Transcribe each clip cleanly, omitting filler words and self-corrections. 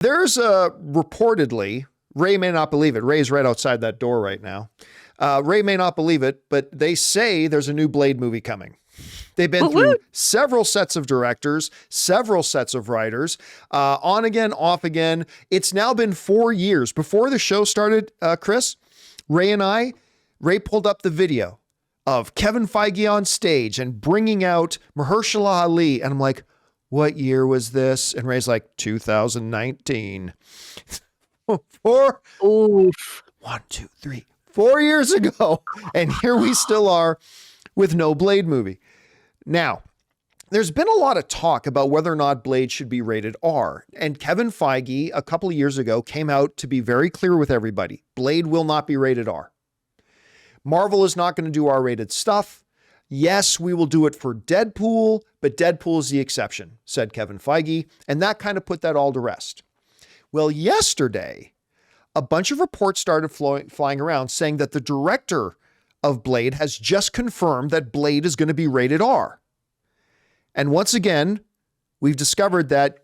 There's reportedly, Ray may not believe it. Ray's right outside that door right now. Ray may not believe it, but they say there's a new Blade movie coming. They've been through several sets of directors, several sets of writers, on again, off again. It's now been 4 years. Before the show started, Kris, Ray pulled up the video of Kevin Feige on stage and bringing out Mahershala Ali. And I'm like, what year was this? And Ray's like, 2019. Four. Oof. 1, 2, 3, 4 years ago. And here we still are with no Blade movie. Now, there's been a lot of talk about whether or not Blade should be rated R. And Kevin Feige, a couple of years ago, came out to be very clear with everybody. Blade will not be rated R. Marvel is not going to do R-rated stuff. Yes, we will do it for Deadpool, but Deadpool is the exception, said Kevin Feige. And that kind of put that all to rest. Well, yesterday, a bunch of reports started flying around saying that the director of Blade has just confirmed that Blade is going to be rated R. And once again, we've discovered that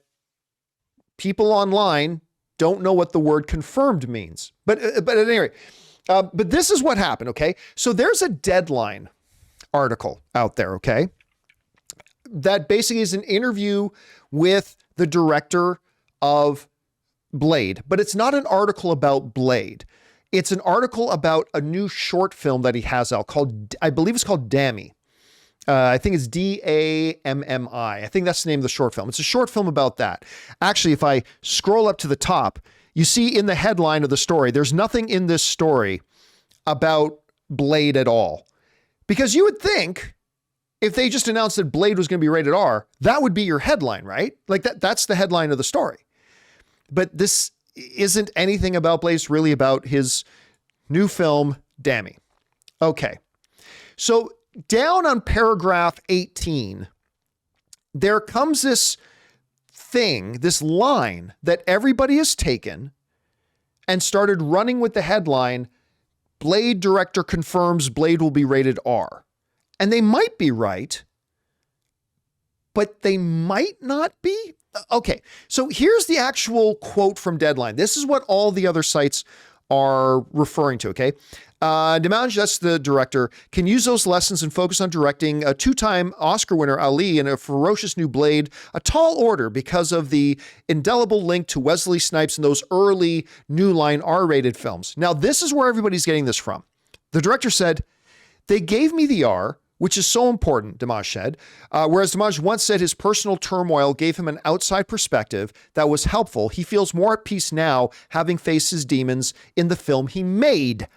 people online don't know what the word confirmed means. But at any rate, but this is what happened, okay? So there's a Deadline article out there, okay? That basically is an interview with the director of Blade, but it's not an article about Blade. It's an article about a new short film that he has out called, I believe it's called Dammy. I think it's Dammi. I think that's the name of the short film. It's a short film about that. Actually, if I scroll up to the top, you see in the headline of the story, there's nothing in this story about Blade at all. Because you would think if they just announced that Blade was going to be rated R, that would be your headline, right? Like that's the headline of the story. But this isn't anything about Blade. It's really about his new film, Dammy. Okay. So down on paragraph 18, there comes this thing, this line that everybody has taken and started running with the headline, Blade director confirms Blade will be rated R. And they might be right, but they might not be. Okay, so here's the actual quote from Deadline. This is what all the other sites are referring to, okay? Demange, that's the director, can use those lessons and focus on directing a 2-time Oscar winner Ali in a ferocious new Blade, a tall order because of the indelible link to Wesley Snipes in those early New Line R-rated films. Now, this is where everybody's getting this from. The director said, they gave me the R, which is so important, Demange said. Whereas Demange once said his personal turmoil gave him an outside perspective that was helpful, he feels more at peace now having faced his demons in the film he made.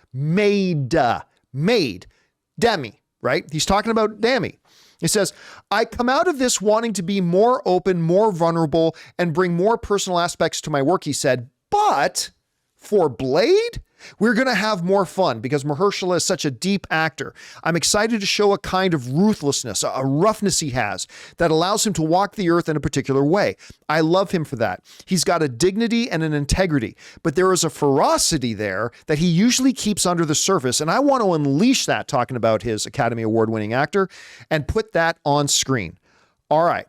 Dammy, right? He's talking about Dammy. He says, I come out of this wanting to be more open, more vulnerable, and bring more personal aspects to my work, he said. But for Blade, we're going to have more fun because Mahershala is such a deep actor. I'm excited to show a kind of ruthlessness, a roughness he has that allows him to walk the earth in a particular way. I love him for that. He's got a dignity and an integrity, but there is a ferocity there that he usually keeps under the surface. And I want to unleash that, talking about his Academy Award winning actor, and put that on screen. All right.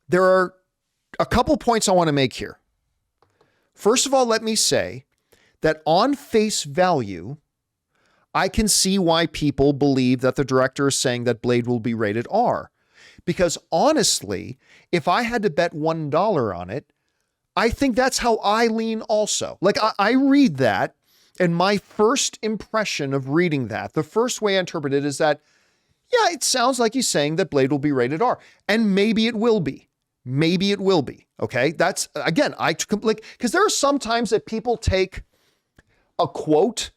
There are a couple points I want to make here. First of all, let me say that on face value, I can see why people believe that the director is saying that Blade will be rated R. Because honestly, if I had to bet $1 on it, I think that's how I lean also. Like I read that, and my first impression of reading that, the first way I interpret it is that, yeah, it sounds like he's saying that Blade will be rated R. And maybe it will be. Maybe it will be. Okay. That's, again, because there are some times that people take a quote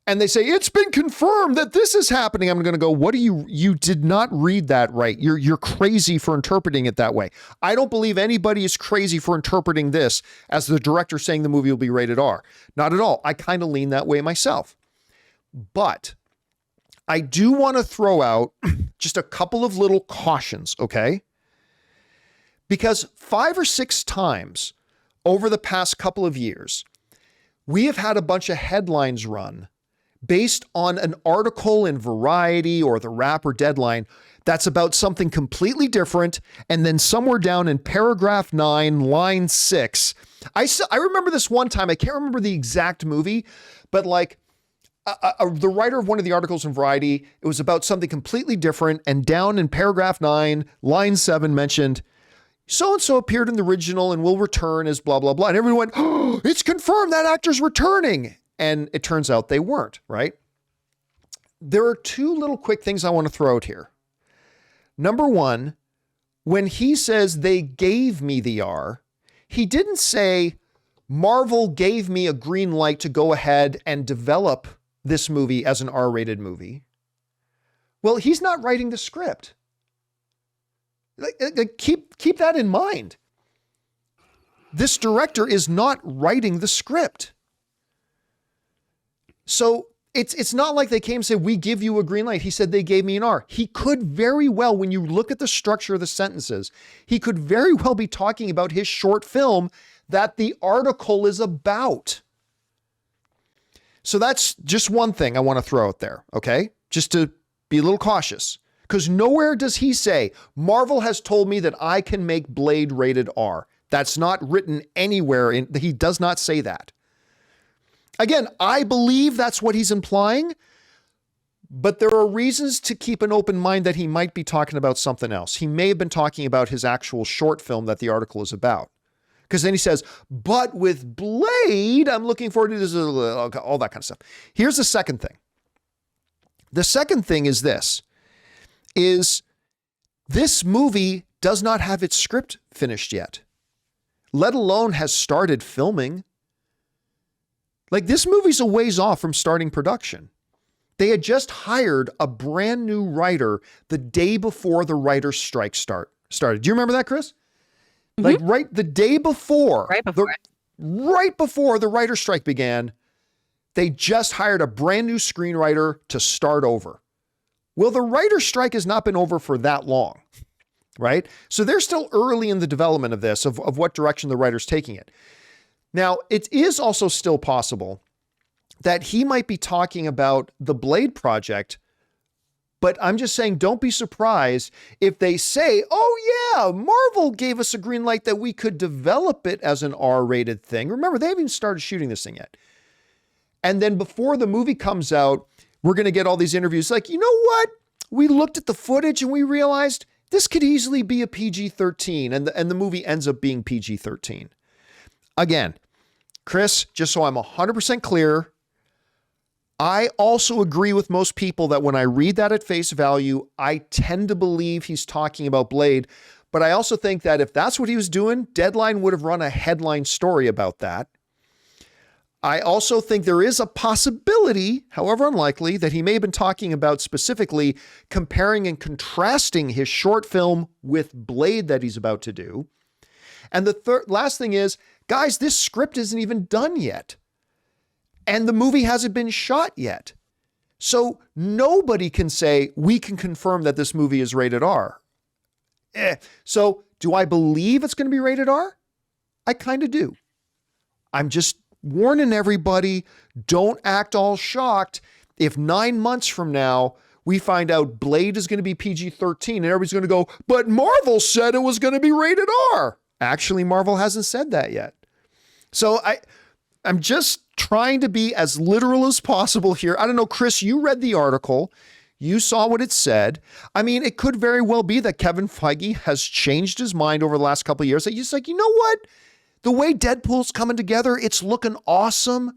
and they say, it's been confirmed that this is happening. I'm going to go, what do you did not read that right. You're crazy for interpreting it that way. I don't believe anybody is crazy for interpreting this as the director saying the movie will be rated R. Not at all. I kind of lean that way myself. But I do want to throw out just a couple of little cautions, okay? Because 5 or 6 times over the past couple of years, we have had a bunch of headlines run based on an article in Variety or the Rapper Deadline that's about something completely different, and then somewhere down in paragraph 9, line 6, I remember this one time, I can't remember the exact movie, but like the writer of one of the articles in Variety, it was about something completely different, and down in paragraph 9, line 7 mentioned, so-and-so appeared in the original and will return as blah, blah, blah. And everyone went, oh, it's confirmed that actor's returning. And it turns out they weren't, right? There are two little quick things I want to throw out here. Number one, when he says they gave me the R, he didn't say Marvel gave me a green light to go ahead and develop this movie as an R-rated movie. Well, he's not writing the script. Keep that in mind. This director is not writing the script. So it's not like they came and said, we give you a green light. He said they gave me an R. He could very well, when you look at the structure of the sentences, he could very well be talking about his short film that the article is about. So that's just one thing I want to throw out there, okay? Just to be a little cautious. Because nowhere does he say, Marvel has told me that I can make Blade rated R. That's not written anywhere. He does not say that. Again, I believe that's what he's implying, but there are reasons to keep an open mind that he might be talking about something else. He may have been talking about his actual short film that the article is about. Because then he says, but with Blade, I'm looking forward to this, all that kind of stuff. Here's the second thing. The second thing is this movie does not have its script finished yet, let alone has started filming. Like, this movie's a ways off from starting production. They had just hired a brand new writer the day before the writer's strike started. Do you remember that, Kris? Mm-hmm. Like right the day before. Right before the writer's strike began, they just hired a brand new screenwriter to start over. Well, the writer's strike has not been over for that long, right? So they're still early in the development of this, of what direction the writer's taking it. Now, it is also still possible that he might be talking about the Blade project, but I'm just saying, don't be surprised if they say, oh yeah, Marvel gave us a green light that we could develop it as an R-rated thing. Remember, they haven't even started shooting this thing yet. And then before the movie comes out, we're going to get all these interviews like, you know what? We looked at the footage and we realized this could easily be a PG-13, and the movie ends up being PG-13. Again, Kris, just so I'm 100% clear, I also agree with most people that when I read that at face value, I tend to believe he's talking about Blade. But I also think that if that's what he was doing, Deadline would have run a headline story about that. I also think there is a possibility, however unlikely, that he may have been talking about specifically comparing and contrasting his short film with Blade that he's about to do. And the last thing is, guys, this script isn't even done yet. And the movie hasn't been shot yet. So nobody can say, we can confirm that this movie is rated R. So do I believe it's going to be rated R? I kind of do. I'm just warning everybody, don't act all shocked if 9 months from now we find out Blade is going to be PG-13 and everybody's going to go, but Marvel said it was going to be rated R. Actually, Marvel hasn't said that yet. So I'm just trying to be as literal as possible here. I don't know, Kris, you read the article. You saw what it said. I mean, it could very well be that Kevin Feige has changed his mind over the last couple of years. That he's like, you know what? The way Deadpool's coming together, it's looking awesome.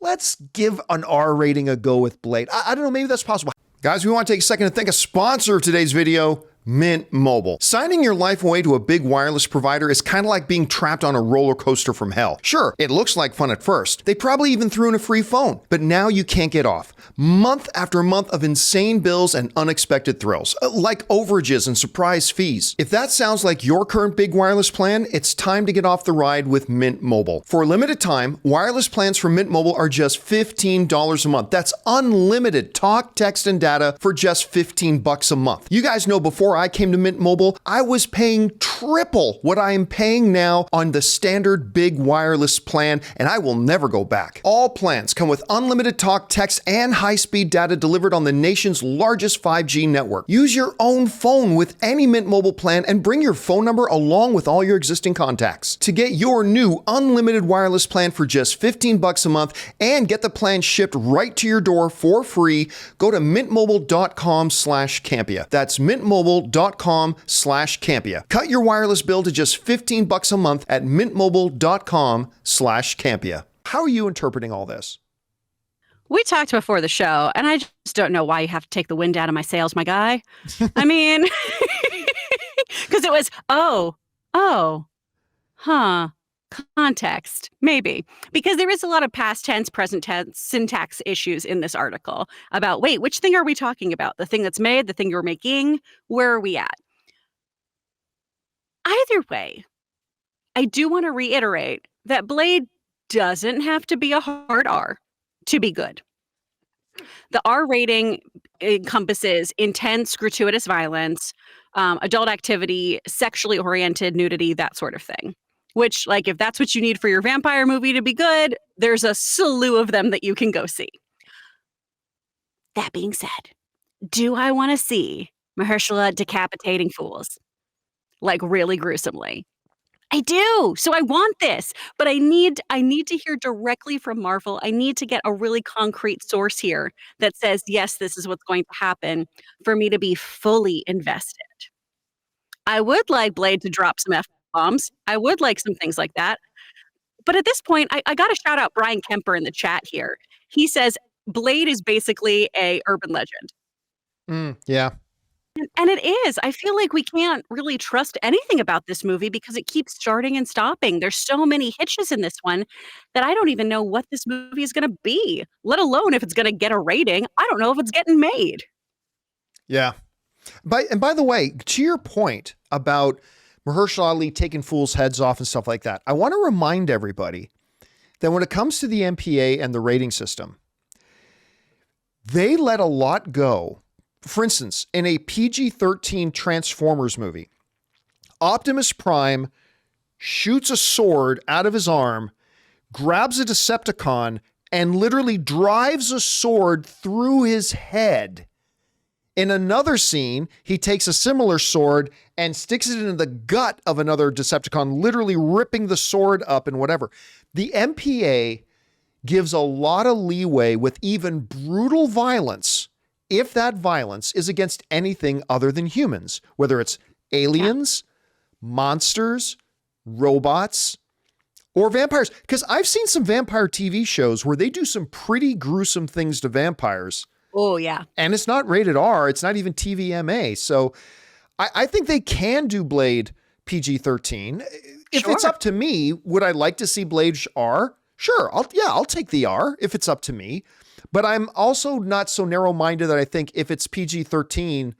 Let's give an R rating a go with Blade. I don't know, maybe that's possible. Guys, we want to take a second to thank a sponsor of today's video, Mint Mobile. Signing your life away to a big wireless provider is kind of like being trapped on a roller coaster from hell. Sure, it looks like fun at first. They probably even threw in a free phone, but now you can't get off. Month after month of insane bills and unexpected thrills, like overages and surprise fees. If that sounds like your current big wireless plan, it's time to get off the ride with Mint Mobile. For a limited time, wireless plans from Mint Mobile are just $15 a month. That's unlimited talk, text, and data for just $15 a month. You guys know before I came to Mint Mobile, I was paying triple what I am paying now on the standard big wireless plan, and I will never go back. All plans come with unlimited talk, text, and high-speed data delivered on the nation's largest 5G network. Use your own phone with any Mint Mobile plan and bring your phone number along with all your existing contacts. To get your new unlimited wireless plan for just $15 a month and get the plan shipped right to your door for free, go to mintmobile.com/Campea. That's mintmobile.com/Campea. Cut your wireless bill to just $15 a month at mintmobile.com/Campea. How are you interpreting all this? We talked before the show, and I just don't know why you have to take the wind out of my sails, my guy. I mean, because it was, context, maybe. Because there is a lot of past tense, present tense, syntax issues in this article about, wait, which thing are we talking about? The thing that's made, the thing you're making? Where are we at? Either way, I do want to reiterate that Blade doesn't have to be a hard R to be good. The R rating encompasses intense, gratuitous violence, adult activity, sexually oriented nudity, that sort of thing. Which, like, if that's what you need for your vampire movie to be good, there's a slew of them that you can go see. That being said, do I want to see Mahershala decapitating fools? Like, really gruesomely? I do. So I want this, but I need to hear directly from Marvel. I need to get a really concrete source here that says, yes, this is what's going to happen for me to be fully invested. I would like Blade to drop some F-bombs. I would like some things like that. But at this point, I got to shout out Brian Kemper in the chat here. He says Blade is basically a urban legend. Yeah. And it is. I feel like we can't really trust anything about this movie because it keeps starting and stopping. There's so many hitches in this one that I don't even know what this movie is going to be, let alone if it's going to get a rating. I don't know if it's getting made. Yeah. And by the way, to your point about Mahershala Ali taking fools' heads off and stuff like that, I want to remind everybody that when it comes to the MPA and the rating system, they let a lot go. For instance, in a PG-13 Transformers movie, Optimus Prime shoots a sword out of his arm, grabs a Decepticon, and literally drives a sword through his head. In another scene, he takes a similar sword and sticks it into the gut of another Decepticon, literally ripping the sword up and whatever. The MPA gives a lot of leeway with even brutal violence if that violence is against anything other than humans, whether it's aliens, monsters, robots, or vampires. Because I've seen some vampire TV shows where they do some pretty gruesome things to vampires. Oh, yeah. And it's not rated R. It's not even TVMA. So I think they can do Blade PG-13. If it's up to me, would I like to see Blade R? Sure. I'll take the R if it's up to me. But I'm also not so narrow-minded that I think if it's PG-13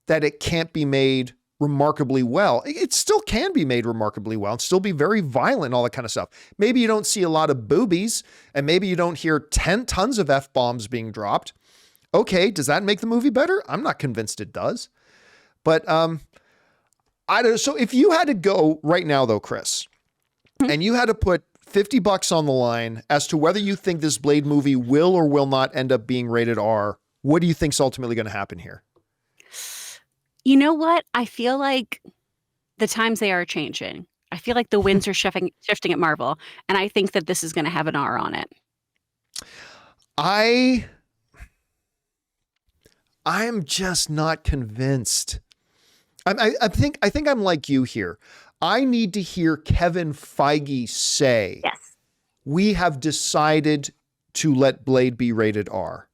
that it can't be made remarkably well. It still can be made remarkably well and still be very violent and all that kind of stuff. Maybe you don't see a lot of boobies and maybe you don't hear 10 tons of F-bombs being dropped. Okay, does that make the movie better? I'm not convinced it does. But I don't. So if you had to go right now though, Kris, and you had to put $50 on the line as to whether you think this Blade movie will or will not end up being rated R, what do you think's ultimately going to happen here? You know what? I feel like the times they are changing. I feel like the winds are shifting at Marvel, and I think that this is going to have an R on it. I'm just not convinced. I think I'm like you here. I need to hear Kevin Feige say, yes, we have decided to let Blade be rated R.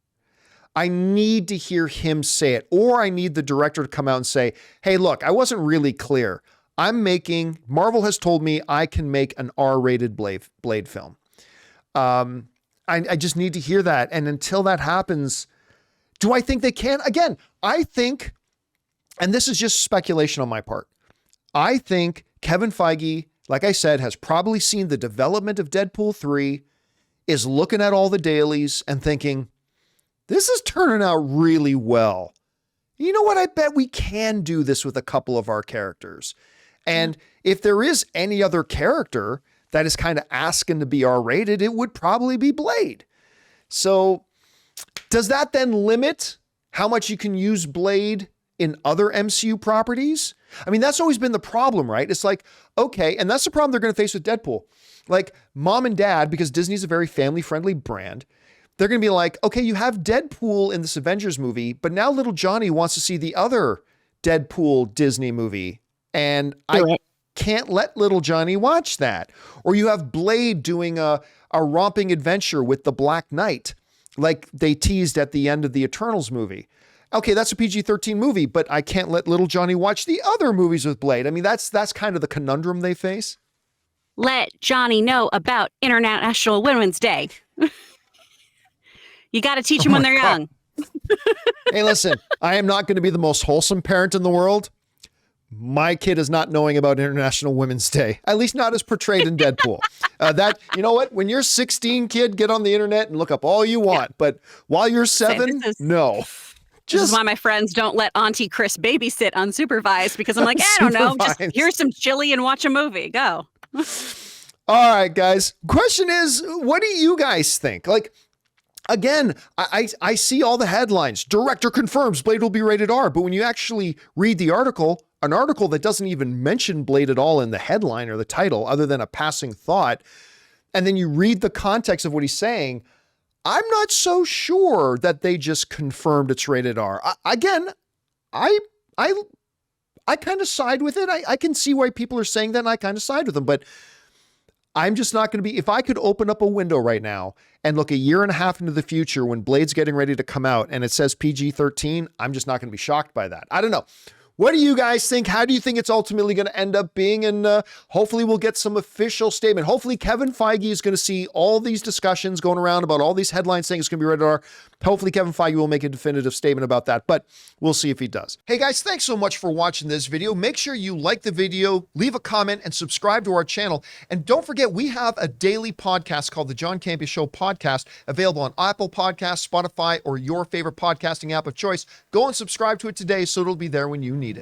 I need to hear him say it, or I need the director to come out and say, hey, look, I wasn't really clear. Marvel has told me I can make an R-rated Blade film. I just need to hear that. And until that happens, do I think they can? Again, I think, and this is just speculation on my part, I think Kevin Feige, like I said, has probably seen the development of Deadpool 3, is looking at all the dailies and thinking, this is turning out really well. You know what? I bet we can do this with a couple of our characters. And if there is any other character that is kind of asking to be R-rated, it would probably be Blade. So does that then limit how much you can use Blade in other MCU properties? I mean, that's always been the problem, right? It's like, okay, and that's the problem they're going to face with Deadpool. Like mom and dad, because Disney's a very family-friendly brand, they're going to be like, okay, you have Deadpool in this Avengers movie, but now little Johnny wants to see the other Deadpool Disney movie. And I can't let little Johnny watch that. Or you have Blade doing a romping adventure with the Black Knight, like they teased at the end of the Eternals movie. Okay, that's a PG-13 movie, but I can't let little Johnny watch the other movies with Blade. I mean, that's kind of the conundrum they face. Let Johnny know about International Women's Day. You got to teach them when they're young. Hey, listen, I am not going to be the most wholesome parent in the world. My kid is not knowing about International Women's Day, at least not as portrayed in Deadpool. You know what? When you're 16, kid, get on the internet and look up all you want. Yeah. But while you're 7, no. This is why my friends don't let Auntie Kris babysit unsupervised, because I'm like, I don't know, just here's some chili and watch a movie. Go. All right, guys. Question is, what do you guys think? Like, again, I see all the headlines. Director confirms Blade will be rated R. But when you actually read the article, an article that doesn't even mention Blade at all in the headline or the title, other than a passing thought, and then you read the context of what he's saying, I'm not so sure that they just confirmed it's rated R. I kind of side with it. I can see why people are saying that, and I kind of side with them, but I'm just not going to be, if I could open up a window right now and look a year and a half into the future when Blade's getting ready to come out and it says PG-13, I'm just not going to be shocked by that. I don't know. What do you guys think? How do you think it's ultimately going to end up being? And hopefully we'll get some official statement. Hopefully Kevin Feige is going to see all these discussions going around about all these headlines saying it's going to be rated R. Hopefully Kevin Feige will make a definitive statement about that, but we'll see if he does. Hey guys, thanks so much for watching this video. Make sure you like the video, leave a comment, and subscribe to our channel. And don't forget, we have a daily podcast called the John Campea Show podcast, available on Apple Podcasts, Spotify, or your favorite podcasting app of choice. Go and subscribe to it today so it'll be there when you need it.